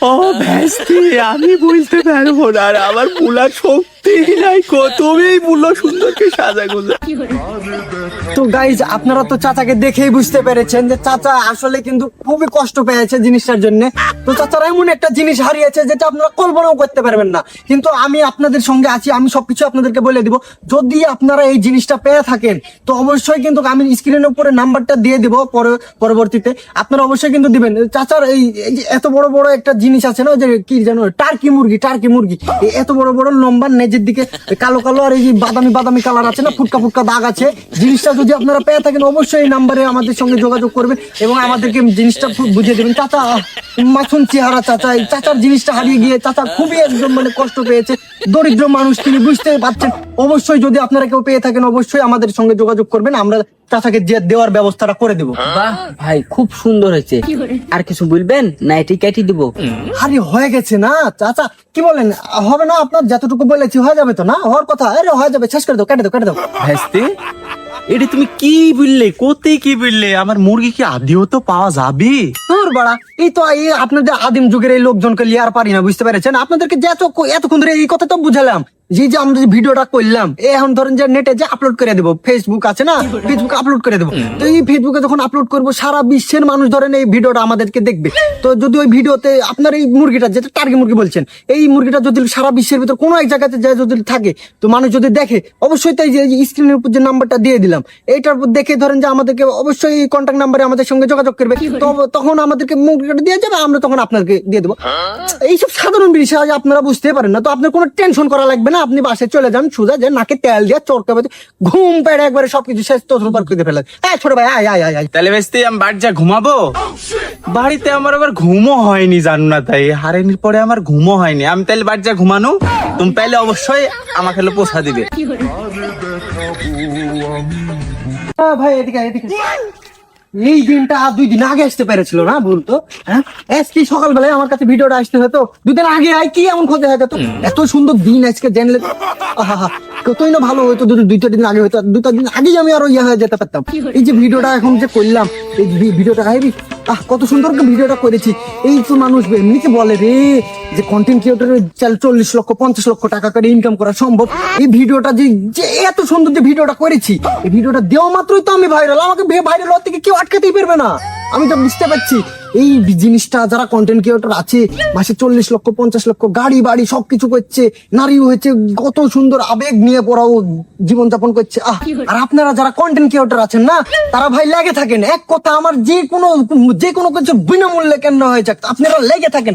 ও ভেস্তি, আমি বুঝতে পারবো না, আর আমার বুলার শক্তি নাই। তুমি বুলো সুন্দরকে সাজা গুলো। তো গাইজ, আপনারা তো চাচাকে দেখেই বুঝতে পেরেছেন যে চাচা আসলে কিন্তু খুবই কষ্ট পেয়েছে জিনিসটার জন্য। তো চাচার এমন একটা জিনিস হারিয়েছে যেটা আপনারা কল্পনাও করতে পারবেন না। কিন্তু আমি আপনাদের সঙ্গে আছি, আমি সবকিছু আপনাদেরকে বলে দিব। যদি আপনারা এই জিনিসটা পেয়ে থাকেন তো অবশ্যই কিন্তু আমি স্ক্রিনের উপরে নাম্বারটা দিয়ে দিব পরবর্তীতে, আপনারা অবশ্যই কিন্তু দিবেন। চাচার এই যে এত বড় বড় একটা জিনিস আছে না, যে কি জানো, টার্কি মুরগি এই এত বড় বড় লম্বা নেজের দিকে কালো কালো আর এই যে বাদামি বাদামি কালার আছে না, ফুটকা ফুটকা দাগ আছে। জিনিসটা যদি আপনারা পেয়ে থাকেন অবশ্যই এই নাম্বারে আমাদের সঙ্গে যোগাযোগ করবেন এবং আমাদেরকে জিনিসটা বুঝিয়ে দেবেন। চাচা মাসুম চেহারা, চাচা এই চাচার জিনিসটা হারিয়ে গিয়ে চাচা খুবই একদম মানে কষ্ট পেয়েছে। দরিদ্র মানুষ তিনি, বুঝতে পারছেন। অবশ্যই যদি আপনারা কেউ পেয়ে থাকেন অবশ্যই আমাদের সঙ্গে যোগাযোগ করবেন, আমরা চাচাকে যে দেওয়ার ব্যবস্থাটা করে দেবো। বাহ ভাই, খুব সুন্দর হয়েছে। আর কিছু বলবেন না? এটি কেটে দিব। আরে হয়ে গেছে না চাচা, কি বলেন? হবে না? আপনার যতটুকু বলেছি হয়ে যাবে তো না? হওয়ার কথা। আরে হয়ে যাবে, শেষ করে দাও, কেটে দাও। ভেস্তি, এটা তুমি কি বললে? কোথায় কি বললে? আমার মুরগি কি আদিও তো পাওয়া যাবে? তোর বাড়া, এই তো এই আপনাদের আদিম যুগের এই লোকজনকে লিয়ে আর পারি না, বুঝতে পেরেছেন? আপনাদেরকে যে এতক্ষণ ধরে এই কথা তো বুঝালাম, যে আমরা যে ভিডিওটা করলাম, এখন ধরেন যে নেটে যে আপলোড করে দেবো, ফেসবুক আছে না, ফেসবুকে আপলোড করে দেবো। তো এই ফেসবুকে যখন আপলোড করবো সারা বিশ্বের মানুষ ধরেন এই ভিডিওটা আমাদেরকে দেখবে। তো যদি ওই ভিডিওতে আপনার এই মুরগিটা, যেটা টার্কি মুরগি বলছেন, এই মুরগিটা যদি সারা বিশ্বের ভিতর কোনো এক জায়গাতে যায় যদি থাকে, তো মানুষ যদি দেখে অবশ্যই তাই যে স্ক্রিনের উপর যে নাম্বারটা দিয়ে দিলাম, এইটার উপর দেখে ধরেন যে আমাদেরকে অবশ্যই কন্ট্যাক্ট নাম্বারে আমাদের সঙ্গে যোগাযোগ করবে। তো তখন আমাদেরকে মুরগিটা দিয়ে যাবে, আমরা তখন আপনাকে দিয়ে দেবো। এইসব সাধারণ বিষয় আপনারা বুঝতে পারেন না, তো আপনার কোনো টেনশন করা লাগবে না। আপনি বাসায় চলে যান, সোজা যে নাকে তেল দিয়ে চড়কে বাজে ঘুম পেড়ে একবারে সবকিছু শেষ তোর করে ফেলে। হ্যাঁ ছোট ভাই, আয়। তাহলে ভেস্তি, আমি বাড়ি যা ঘুমাবো। বাড়িতে আমার আবার ঘুমও হয়নি, জানো না? তাই হারানির পরে আমার ঘুমও হয়নি। আমি তাহলে বাড়ি যা ঘুমানো, তুমি পাইলে অবশ্যই আমাকে পোষা দিবে। ভাই এদিকে। এই দিনটা 2 দিন আগে আসতে পেরেছিল না? বলতো হ্যাঁ, আজকে সকালবেলায় আমার কাছে ভিডিওটা আসতে হতো। 2 দিন আগে আয়, কি এমন খোঁজে হয়তো? এত সুন্দর দিন আজকে জানলে কতই না ভালো হইতো যদি 2টা দিন আগে হইতো। 2টা দিন আগেই আমি আরো হয়ে যেতে পারতাম। এই যে ভিডিওটা এখন যে করলাম, এই ভিডিওটা কত সুন্দর ভিডিওটা করেছি। এই তো মানুষ এমনিতে বলে রে যে কন্টেন্ট ক্রিয়েটরের 40 লক্ষ 50 লক্ষ টাকা করে ইনকাম করা সম্ভব। এই ভিডিওটা যে এত সুন্দর যে ভিডিওটা করেছি, এই ভিডিওটা দেওয়া মাত্রই তো আমি ভাইরাল। আমাকে ভাইরাল হওয়ার থেকে কেউ আটকাতেই পারবে না। আমি তো বুঝতে পারছি এই জিনিসটা, যারা কন্টেন্ট ক্রিয়েটর আছে মাসে 40 লক্ষ 50 লক্ষ গাড়ি বাড়ি সবকিছু করছে, নারী হয়েছে, কত সুন্দর আবেগ নিয়ে পড়াও জীবনযাপন করছে। আর আপনারা যারা কন্টেন্ট ক্রিয়েটর আছেন না, তারা ভাই লেগে থাকেন। এক কথা, আমার যে কোনো কিছু বিনামূল্যে কেন হয়ে যাক, আপনারা লেগে থাকেন।